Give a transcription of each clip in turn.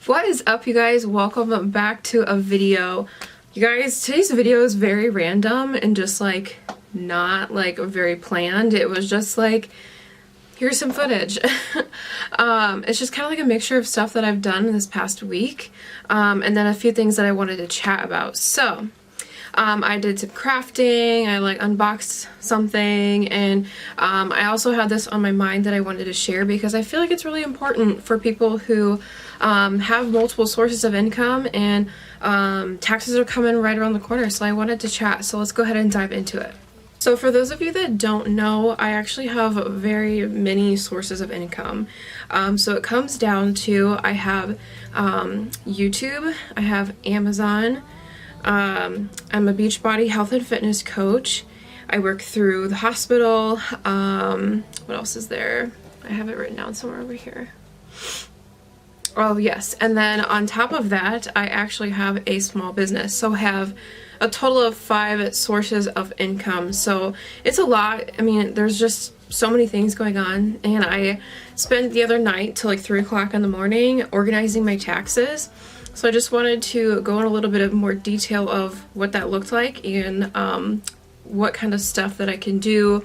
What is up, you guys? Welcome back to a video. You guys, today's video is very random and just like not like very planned. It was just like, here's some footage. It's just kind of like a mixture of stuff that I've done this past week, and then a few things that I wanted to chat about. So I did some crafting, I like unboxed something, and I also had this on my mind that I wanted to share because I feel like it's really important for people who have multiple sources of income, and taxes are coming right around the corner, so I wanted to chat. So let's go ahead and dive into it. So for those of you that don't know, I actually have very many sources of income. So it comes down to, I have YouTube, I have Amazon, I'm a Beachbody health and fitness coach. I work through the hospital. What else is there? I have it written down somewhere over here. Oh yes, and then on top of that, I actually have a small business. So I have a total of 5 sources of income. So it's a lot. I mean, there's just so many things going on, and I spent the other night till like 3 o'clock in the morning organizing my taxes. So I just wanted to go in a little bit of more detail of what that looked like, and what kind of stuff that I can do,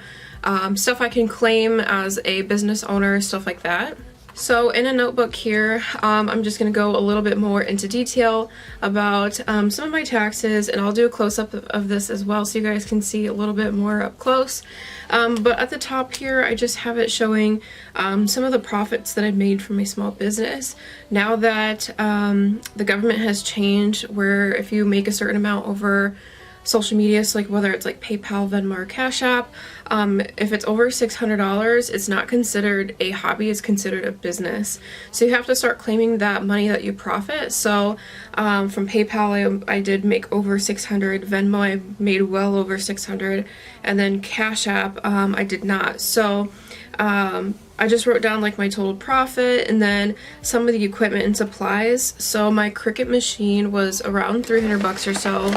stuff I can claim as a business owner, stuff like that. So in a notebook here, I'm just going to go a little bit more into detail about some of my taxes, and I'll do a close-up of this as well so you guys can see a little bit more up close. But at the top here, I just have it showing some of the profits that I've made from my small business. Now that the government has changed, where if you make a certain amount over social media, so like whether it's like PayPal, Venmo, or Cash App, if it's over $600, it's not considered a hobby, it's considered a business. So you have to start claiming that money that you profit. So from PayPal, I did make over 600, Venmo, I made well over 600, and then Cash App, I did not. So I just wrote down like my total profit and then some of the equipment and supplies. So my Cricut machine was around 300 bucks or so.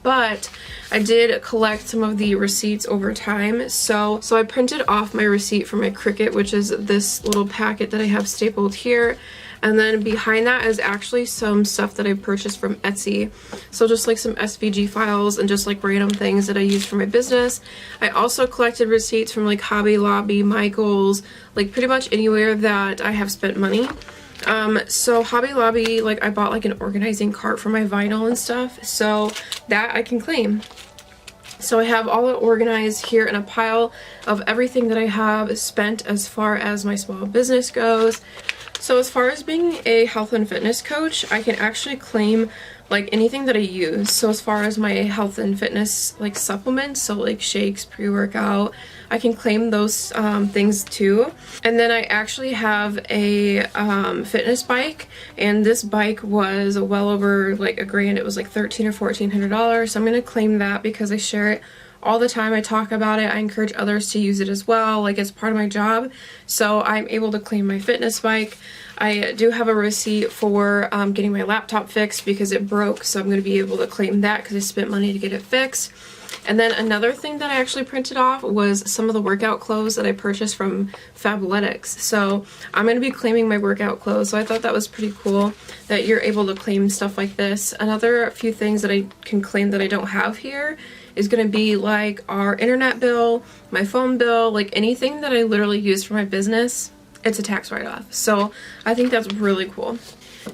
But I did collect some of the receipts over time. So I printed off my receipt for my Cricut, which is this little packet that I have stapled here. And then behind that is actually some stuff that I purchased from Etsy. So just like some SVG files and just like random things that I use for my business. I also collected receipts from like Hobby Lobby, Michael's, like pretty much anywhere that I have spent money. So Hobby Lobby, like I bought like an organizing cart for my vinyl and stuff, so that I can claim. So I have all it organized here in a pile of everything that I have spent as far as my small business goes. So as far as being a health and fitness coach, I can actually claim like anything that I use. So as far as my health and fitness like supplements, so like shakes, pre-workout, I can claim those things too. And then I actually have a fitness bike, and this bike was well over like $1,000. It was like $1,300 or $1,400. So I'm gonna claim that because I share it all the time. I talk about it. I encourage others to use it as well. Like it's part of my job. So I'm able to claim my fitness bike. I do have a receipt for getting my laptop fixed because it broke. So I'm going to be able to claim that because I spent money to get it fixed. And then another thing that I actually printed off was some of the workout clothes that I purchased from Fabletics. So I'm going to be claiming my workout clothes. So I thought that was pretty cool that you're able to claim stuff like this. Another few things that I can claim that I don't have here is going to be like our internet bill, my phone bill, like anything that I literally use for my business, it's a tax write-off. So I think that's really cool.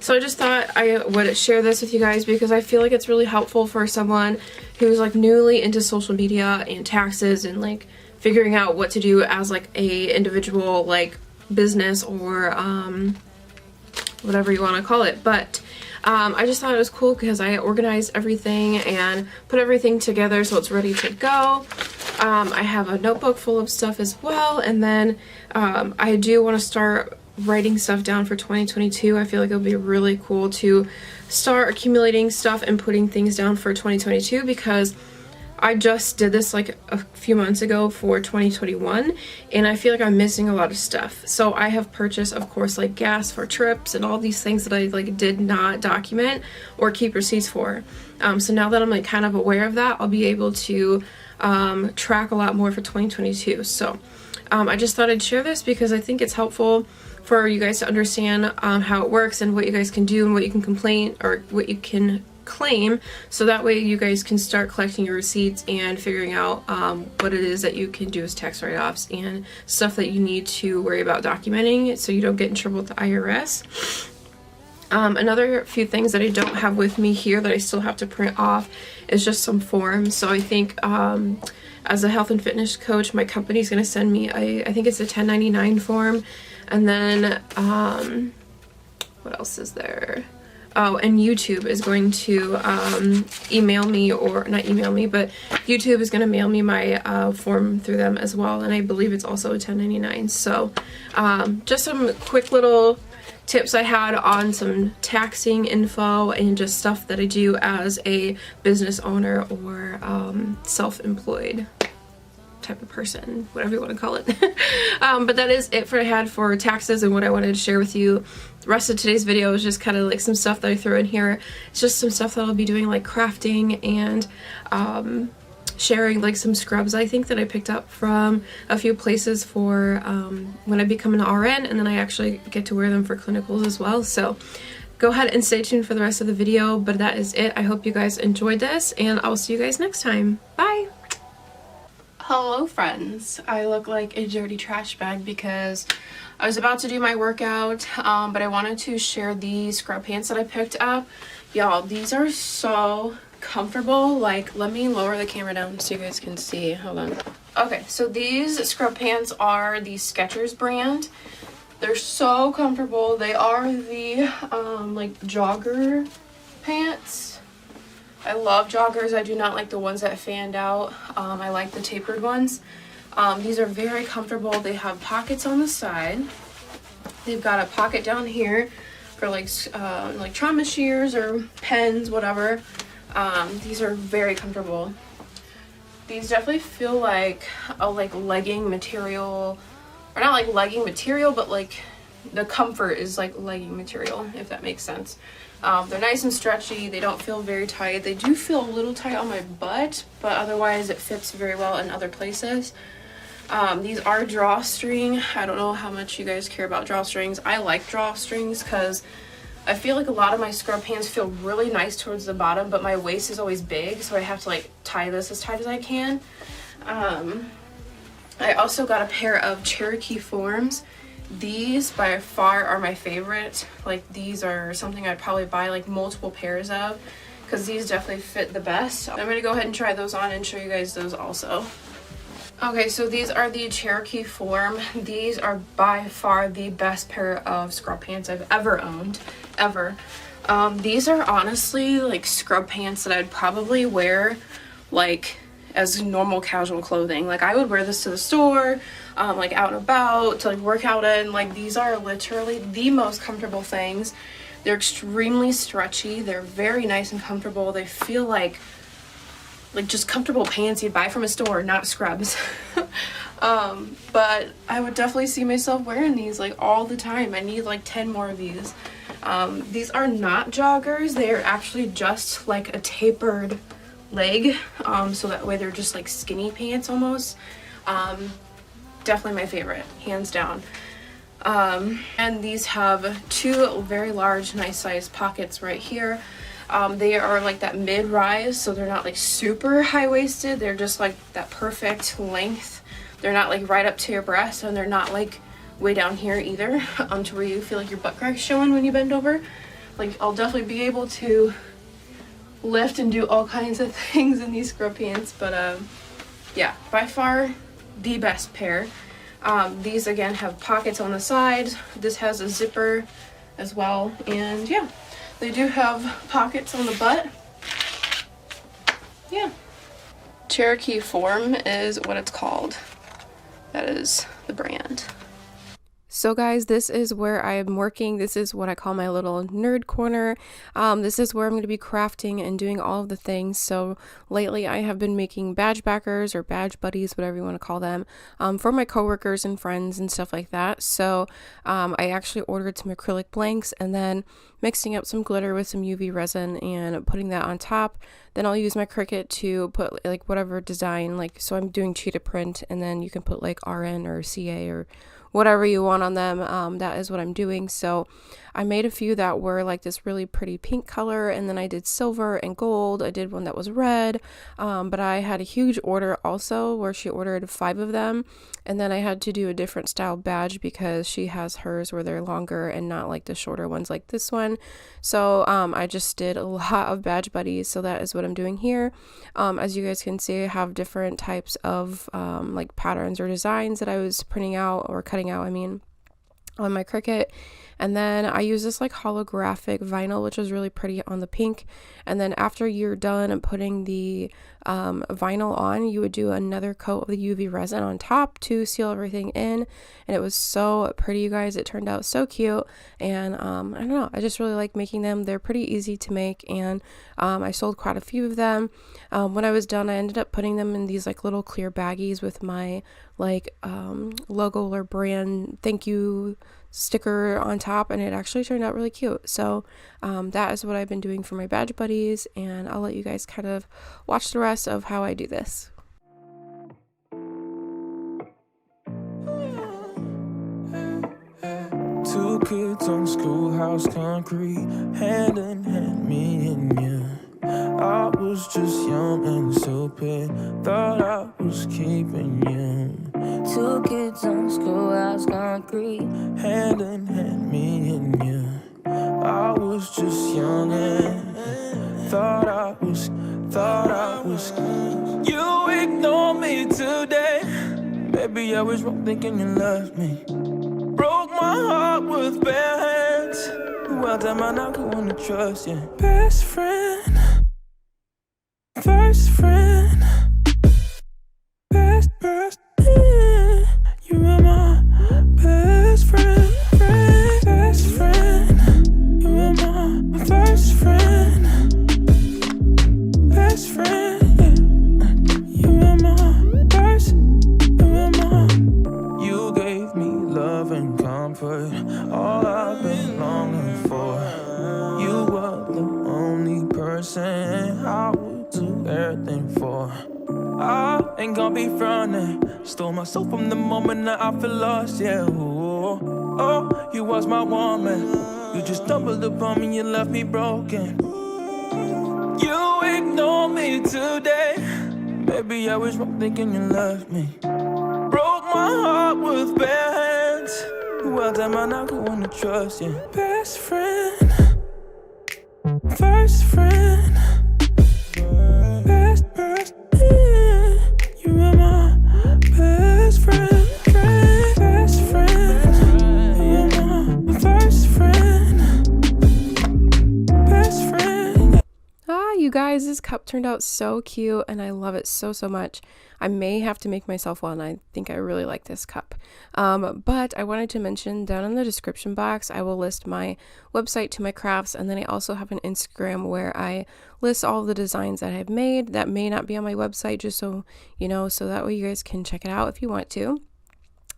So I just thought I would share this with you guys because I feel like it's really helpful for someone who's like newly into social media and taxes and like figuring out what to do as like a individual like business or whatever you want to call it. But I just thought it was cool because I organized everything and put everything together so it's ready to go. I have a notebook full of stuff as well, and then I do want to start writing stuff down for 2022. I feel like it would be really cool to start accumulating stuff and putting things down for 2022 because I just did this like a few months ago for 2021, and I feel like I'm missing a lot of stuff. So I have purchased, of course, like gas for trips and all these things that I like did not document or keep receipts for. So now that I'm like kind of aware of that, I'll be able to track a lot more for 2022. So I just thought I'd share this because I think it's helpful for you guys to understand how it works and what you guys can do and what you can complain or what you can claim, so that way you guys can start collecting your receipts and figuring out what it is that you can do as tax write-offs and stuff that you need to worry about documenting so you don't get in trouble with the IRS. Another few things that I don't have with me here that I still have to print off is just some forms. So I think as a health and fitness coach, my company's going to send me I think it's a 1099 form, and then what else is there? Oh, and YouTube is going to email me, or not email me, but YouTube is going to mail me my form through them as well, and I believe it's also a 1099. So just some quick little tips I had on some taxing info and just stuff that I do as a business owner or self-employed type of person, whatever you want to call it. But that is it for I had for taxes and what I wanted to share with you. The rest of today's video is just kind of like some stuff that I threw in here. It's just some stuff that I'll be doing, like crafting and sharing like some scrubs I think that I picked up from a few places for when I become an RN, and then I actually get to wear them for clinicals as well. So go ahead and stay tuned for the rest of the video, but that is it. I hope you guys enjoyed this, and I'll see you guys next time. Bye! Hello friends, I look like a dirty trash bag because I was about to do my workout, but I wanted to share these scrub pants that I picked up. Y'all, these are so comfortable. Like, let me lower the camera down so you guys can see. Hold on. Okay, so these scrub pants are the Skechers brand. They're so comfortable. They are the like jogger pants. I love joggers. I do not like the ones that fanned out. I like the tapered ones. These are very comfortable. They have pockets on the side. They've got a pocket down here for like trauma shears or pens, whatever. These are very comfortable. These definitely feel like a legging material, or not like legging material, but like the comfort is like legging material, if that makes sense. They're nice and stretchy. They don't feel very tight. They do feel a little tight on my butt, but otherwise it fits very well in other places. These are drawstring. I don't know how much you guys care about drawstrings. I like drawstrings because I feel like a lot of my scrub pants feel really nice towards the bottom, but my waist is always big, so I have to like tie this as tight as I can. I also got a pair of Cherokee Forms. These by far are my favorite. Like, these are something I'd probably buy like multiple pairs of because these definitely fit the best. I'm gonna go ahead and try those on and show you guys those also. Okay, so these are the Cherokee Form. These are by far the best pair of scrub pants I've ever owned, ever. These are honestly like scrub pants that I'd probably wear like as normal casual clothing. Like, I would wear this to the store, like out and about, to like work out in. Like, these are literally the most comfortable things. They're extremely stretchy. They're very nice and comfortable. They feel like just comfortable pants you'd buy from a store, not scrubs. But I would definitely see myself wearing these like all the time. I need like 10 more of these. These are not joggers. They are actually just like a tapered leg, so that way they're just like skinny pants almost. Definitely my favorite, hands down. And these have two very large, nice sized pockets right here. They are like that mid-rise, so they're not like super high-waisted. They're just like that perfect length. They're not like right up to your breast, and they're not like way down here either, to where you feel like your butt crack's showing when you bend over. Like, I'll definitely be able to lift and do all kinds of things in these scrub pants, but yeah, by far the best pair. These again have pockets on the side. This has a zipper as well, and yeah, they do have pockets on the butt. Yeah, Cherokee Form is what it's called. That is the brand. So guys, this is where I am working. This is what I call my little nerd corner. This is where I'm going to be crafting and doing all of the things. So lately I have been making badge backers or badge buddies, whatever you want to call them, for my coworkers and friends and stuff like that. So I actually ordered some acrylic blanks and then mixing up some glitter with some UV resin and putting that on top. Then I'll use my Cricut to put like whatever design, like, so I'm doing cheetah print, and then you can put like RN or CA or whatever you want on them, that is what I'm doing. So I made a few that were like this really pretty pink color, and then I did silver and gold. I did one that was red, but I had a huge order also where she ordered 5 of them, and then I had to do a different style badge because she has hers where they're longer and not like the shorter ones like this one. So I just did a lot of badge buddies, so that is what I'm doing here. As you guys can see, I have different types of like patterns or designs that I was printing out or cutting out, I mean, on my Cricut. And then I use this like holographic vinyl, which is really pretty on the pink. And then after you're done putting the vinyl on, you would do another coat of the UV resin on top to seal everything in. And it was so pretty, you guys. It turned out so cute. And I don't know, I just really like making them. They're pretty easy to make, and I sold quite a few of them. When I was done, I ended up putting them in these like little clear baggies with my like logo or brand thank you sticker on top, and it actually turned out really cute. So that is what I've been doing for my badge buddies, and I'll let you guys kind of watch the rest of how I do this. Two kids on schoolhouse concrete, hand in hand, me and you. I was just young and stupid, thought I was keeping you. Two kids on schoolhouse concrete, hand in hand, me and you. I was just young and thought I was. You ignored me today, baby, I was wrong thinking you loved me. Broke my heart with bare hands. Who else am I not going to trust? Yeah, best friend, first friend, best, yeah. You are my best friend, best friend. You are my first friend, best friend. Yeah. You are my first. You gave me love and comfort, all I've been longing for. You were the only person I would do everything for. I ain't gonna be frontin', stole myself from the moment that I feel lost, yeah. Oh, you was my woman, you just stumbled upon me and left me broken. You ignored me today, baby, I was wrong thinking you loved me. Broke my heart with bare hands. Who else am I not going to trust? Yeah, best friend, first friend, best, yeah. You are my best friend, best friend. You are my first friend, best friend. You guys, this cup turned out so cute, and I love it so much. I may have to make myself one. I think I really like this cup. But I wanted to mention down in the description box, I will list my website to my crafts, and then I also have an Instagram where I list all the designs that I've made that may not be on my website, just so you know, so that way you guys can check it out if you want to.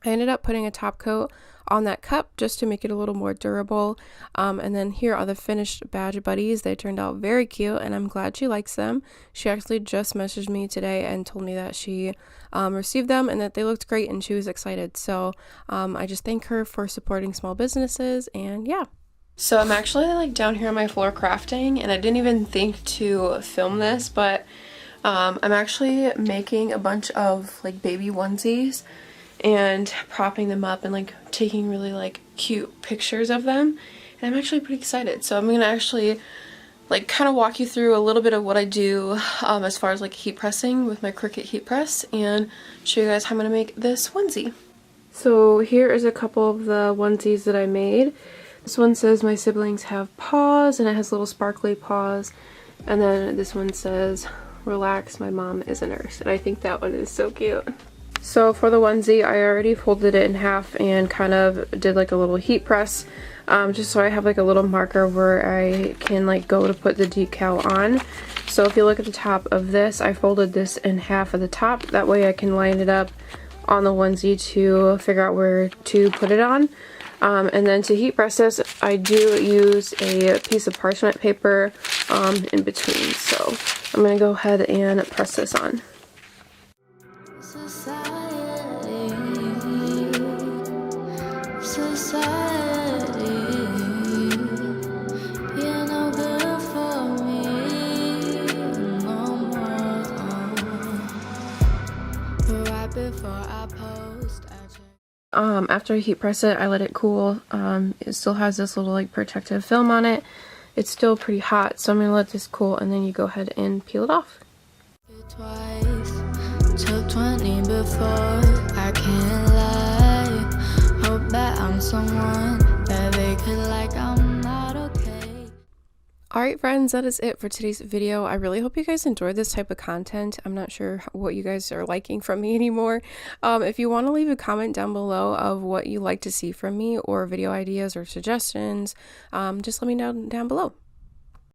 I ended up putting a top coat on that cup just to make it a little more durable. And then here are the finished badge buddies. They turned out very cute, and I'm glad she likes them. She actually just messaged me today and told me that she received them and that they looked great, and she was excited. So I just thank her for supporting small businesses, and yeah. So I'm actually like down here on my floor crafting, and I didn't even think to film this, but I'm actually making a bunch of like baby onesies and propping them up and like taking really like cute pictures of them, and I'm actually pretty excited. So I'm gonna actually like kind of walk you through a little bit of what I do as far as like heat pressing with my Cricut heat press, and show you guys how I'm gonna make this onesie. So here is a couple of the onesies that I made. This one says my siblings have paws, and it has little sparkly paws, and then this one says relax, my mom is a nurse, and I think that one is so cute. So for the onesie, I already folded it in half and kind of did like a little heat press, just so I have like a little marker where I can like go to put the decal on. So if you look at the top of this, I folded this in half at the top. That way I can line it up on the onesie to figure out where to put it on. And then to heat press this, I do use a piece of parchment paper in between. So I'm going to go ahead and press this on. After I heat press it, I let it cool. It still has this little like protective film on it. It's still pretty hot, so I'm gonna let this cool and then you go ahead and peel it off. Twice, took 20 before, I can't lie. Hope that I'm someone that they could like, I'm not okay. Alright friends, that is it for today's video. I really hope you guys enjoyed this type of content. I'm not sure what you guys are liking from me anymore. If you want to leave a comment down below of what you like to see from me or video ideas or suggestions, just let me know down below.